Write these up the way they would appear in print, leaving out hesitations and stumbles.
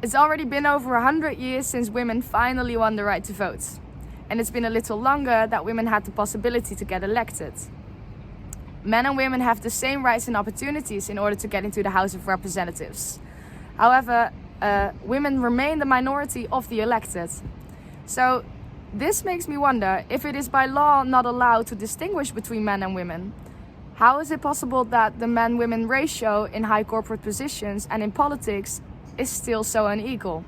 It's already been over 100 years since women finally won the right to vote. And it's been a little longer that women had the possibility to get elected. Men and women have the same rights and opportunities in order to get into the House of Representatives. However, women remain the minority of the elected. So this makes me wonder, if it is by law not allowed to distinguish between men and women, how is it possible that the men-women ratio in high corporate positions and in politics is still so unequal?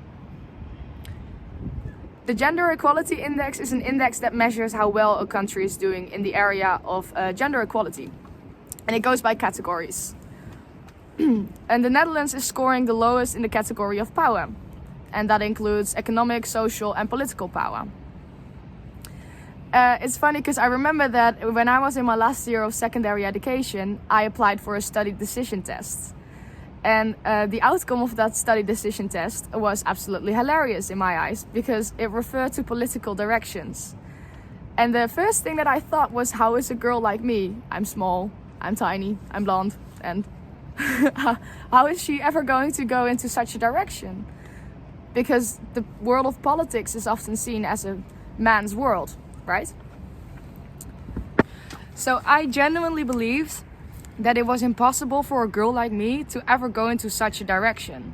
The Gender Equality Index is an index that measures how well a country is doing in the area of gender equality. And it goes by categories. And the Netherlands is scoring the lowest in the category of power. And that includes economic, social and political power. It's funny because I remember that when I was in my last year of secondary education, I applied for a study decision test. And the outcome of that study decision test was absolutely hilarious in my eyes, because it referred to political directions. And the first thing that I thought was, how is a girl like me, I'm small, I'm tiny, I'm blonde, and how is she ever going to go into such a direction? Because the world of politics is often seen as a man's world, right? So I genuinely believed that it was impossible for a girl like me to ever go into such a direction.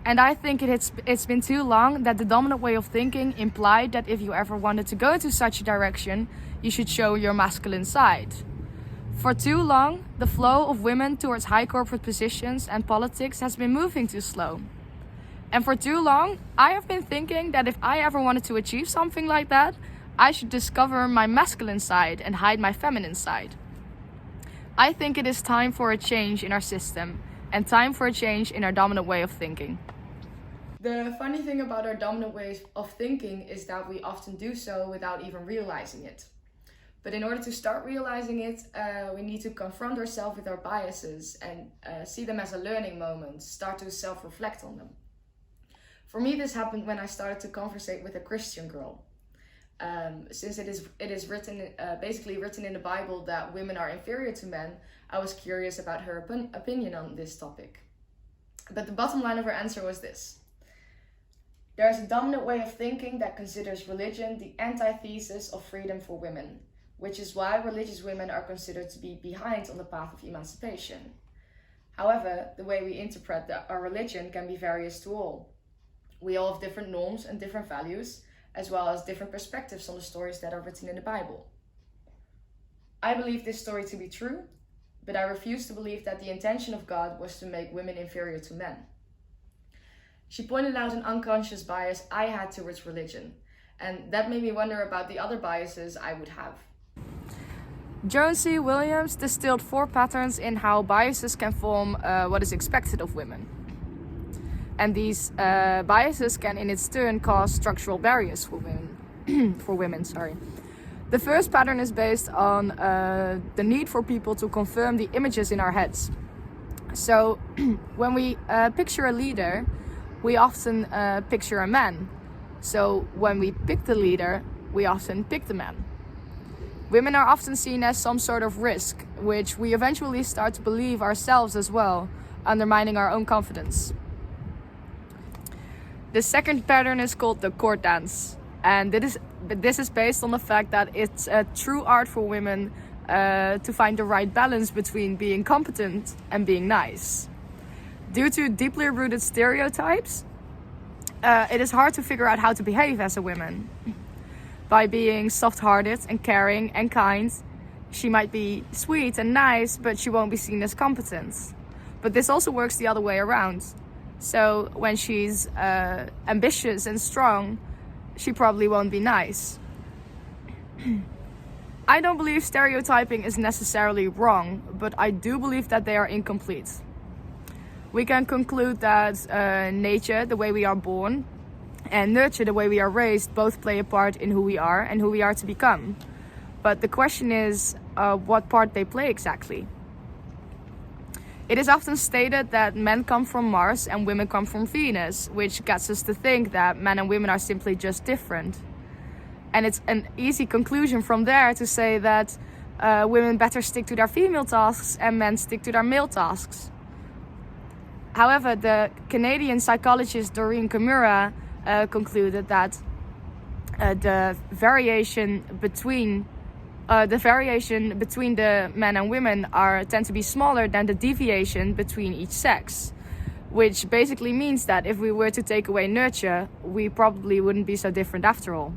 And I think it's been too long that the dominant way of thinking implied that if you ever wanted to go into such a direction, you should show your masculine side. For too long, the flow of women towards high corporate positions and politics has been moving too slow. And for too long, I have been thinking that if I ever wanted to achieve something like that, I should discover my masculine side and hide my feminine side. I think it is time for a change in our system and time for a change in our dominant way of thinking. The funny thing about our dominant way of thinking is that we often do so without even realizing it. But in order to start realizing it, we need to confront ourselves with our biases and see them as a learning moment, start to self-reflect on them. For me, this happened when I started to conversate with a Christian girl. Since it is written, basically written in the Bible that women are inferior to men, I was curious about her opinion on this topic. But the bottom line of her answer was this: there is a dominant way of thinking that considers religion the antithesis of freedom for women, which is why religious women are considered to be behind on the path of emancipation. However, the way we interpret our religion can be various to all. We all have different norms and different values, as well as different perspectives on the stories that are written in the Bible. I believe this story to be true, but I refuse to believe that the intention of God was to make women inferior to men. She pointed out an unconscious bias I had towards religion, and that made me wonder about the other biases I would have. Joan C. Williams distilled 4 patterns in how biases can form what is expected of women. And these biases can in its turn cause structural barriers for women. The first pattern is based on the need for people to confirm the images in our heads. So when we picture a leader, we often picture a man. So when we pick the leader, we often pick the man. Women are often seen as some sort of risk, which we eventually start to believe ourselves as well, undermining our own confidence. The second pattern is called the court dance, and this is based on the fact that it's a true art for women to find the right balance between being competent and being nice. Due to deeply rooted stereotypes, it is hard to figure out how to behave as a woman. By being soft-hearted and caring and kind, she might be sweet and nice, but she won't be seen as competent. But this also works the other way around. So when she's ambitious and strong, she probably won't be nice. I don't believe stereotyping is necessarily wrong, but I do believe that they are incomplete. We can conclude that nature, the way we are born, and nurture, the way we are raised, both play a part in who we are and who we are to become. But the question is what part they play exactly. It is often stated that men come from Mars and women come from Venus, which gets us to think that men and women are simply just different. And it's an easy conclusion from there to say that women better stick to their female tasks and men stick to their male tasks. However, the Canadian psychologist Doreen Kimura concluded that the variation between the men and women tend to be smaller than the deviation between each sex, which basically means that if we were to take away nurture, we probably wouldn't be so different after all.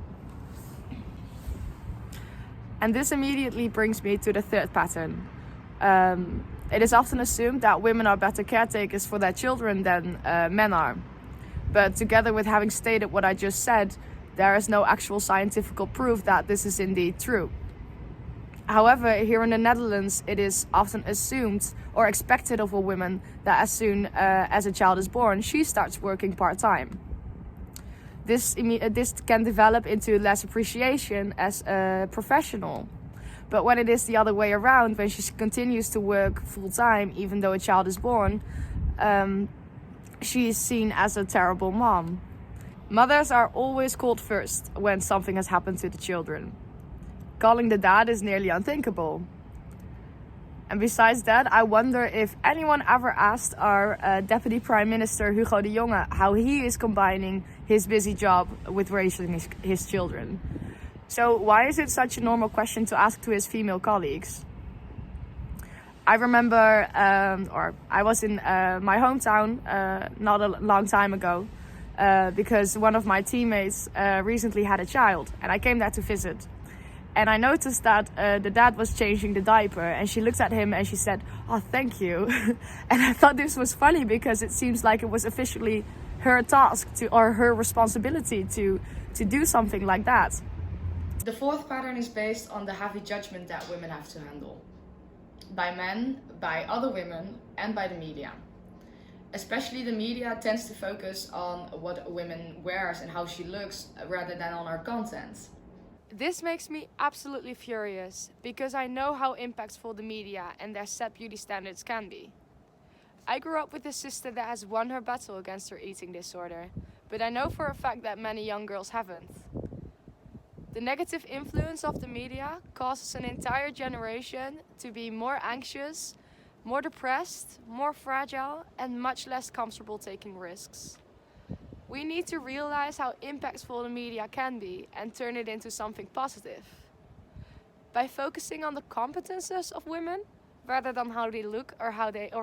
And this immediately brings me to the third pattern. It is often assumed that women are better caretakers for their children than men are. But together with having stated what I just said, there is no actual scientific proof that this is indeed true. However, here in the Netherlands, it is often assumed or expected of a woman that as soon as a child is born, she starts working part-time. This can develop into less appreciation as a professional. But when it is the other way around, when she continues to work full-time even though a child is born, she is seen as a terrible mom. Mothers are always called first when something has happened to the children. Calling the dad is nearly unthinkable. And besides that, I wonder if anyone ever asked our Deputy Prime Minister Hugo de Jonge how he is combining his busy job with raising his children. So why is it such a normal question to ask to his female colleagues? I remember, I was in my hometown not a long time ago because one of my teammates recently had a child and I came there to visit. And I noticed that the dad was changing the diaper and she looked at him and she said, "Oh, thank you." And I thought this was funny because it seems like it was officially her task or her responsibility to do something like that. The fourth pattern is based on the heavy judgment that women have to handle. By men, by other women, and by the media. Especially the media tends to focus on what a woman wears and how she looks rather than on her content. This makes me absolutely furious because I know how impactful the media and their set beauty standards can be. I grew up with a sister that has won her battle against her eating disorder, but I know for a fact that many young girls haven't. The negative influence of the media causes an entire generation to be more anxious, more depressed, more fragile, and much less comfortable taking risks. We need to realize how impactful the media can be and turn it into something positive. By focusing on the competences of women, rather than how they look or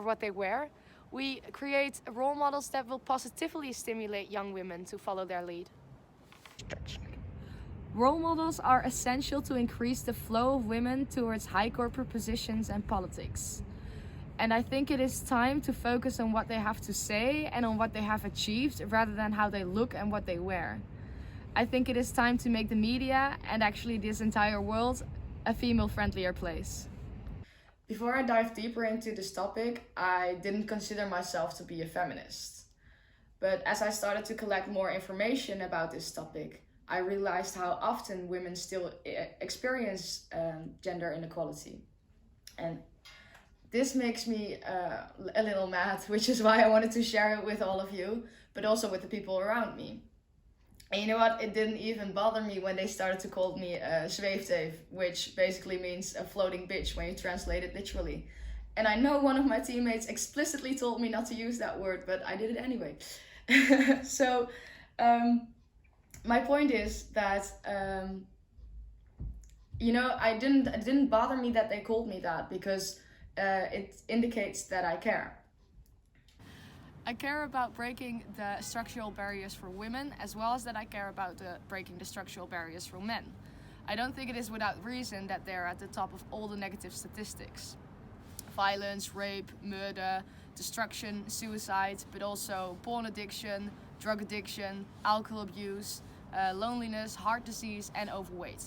what they wear, we create role models that will positively stimulate young women to follow their lead. Role models are essential to increase the flow of women towards high corporate positions and politics. And I think it is time to focus on what they have to say and on what they have achieved rather than how they look and what they wear. I think it is time to make the media and actually this entire world a female-friendlier place. Before I dive deeper into this topic, I didn't consider myself to be a feminist. But as I started to collect more information about this topic, I realized how often women still experience gender inequality. And this makes me a little mad, which is why I wanted to share it with all of you, but also with the people around me. And you know what? It didn't even bother me when they started to call me zweefteef, which basically means a floating bitch when you translate it literally. And I know one of my teammates explicitly told me not to use that word, but I did it anyway. So my point is that it didn't bother me that they called me that because it indicates that I care. I care about breaking the structural barriers for women as well as that I care about breaking the structural barriers for men. I don't think it is without reason that they're at the top of all the negative statistics. Violence, rape, murder, destruction, suicide, but also porn addiction, drug addiction, alcohol abuse, loneliness, heart disease, and overweight.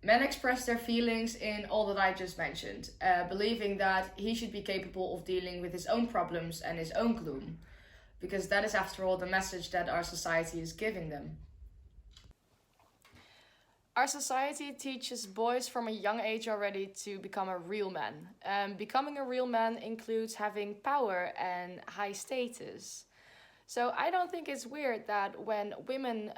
Men express their feelings in all that I just mentioned, believing that he should be capable of dealing with his own problems and his own gloom, because that is after all the message that our society is giving them. Our society teaches boys from a young age already to become a real man. Becoming a real man includes having power and high status. So I don't think it's weird that when women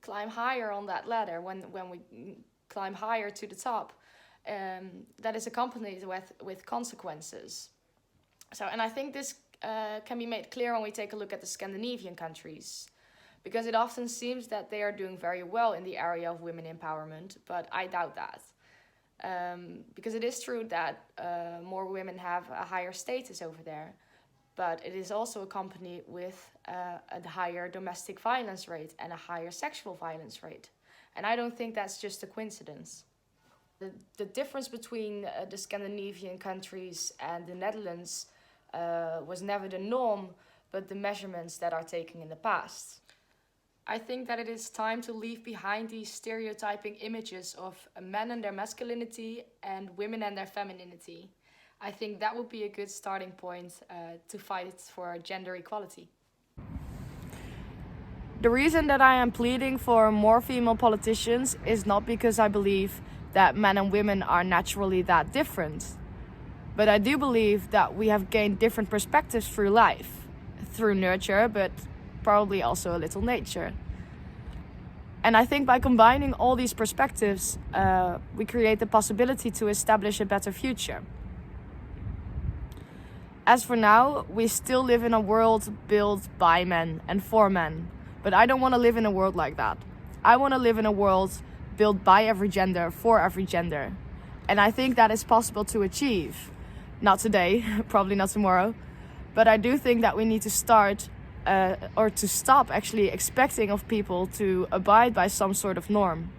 climb higher on that ladder, when we climb higher to the top, that is accompanied with consequences. So, and I think this can be made clear when we take a look at the Scandinavian countries, because it often seems that they are doing very well in the area of women empowerment, but I doubt that. Because it is true that more women have a higher status over there, but it is also accompanied with a higher domestic violence rate and a higher sexual violence rate. And I don't think that's just a coincidence. The difference between the Scandinavian countries and the Netherlands was never the norm, but the measurements that are taken in the past. I think that it is time to leave behind these stereotyping images of men and their masculinity and women and their femininity. I think that would be a good starting point to fight for gender equality. The reason that I am pleading for more female politicians is not because I believe that men and women are naturally that different, but I do believe that we have gained different perspectives through life, through nurture, but probably also a little nature. And I think by combining all these perspectives, we create the possibility to establish a better future. As for now, we still live in a world built by men and for men, but I don't want to live in a world like that. I want to live in a world built by every gender, for every gender. And I think that is possible to achieve. Not today, probably not tomorrow, but I do think that we need to start or to stop actually expecting of people to abide by some sort of norm.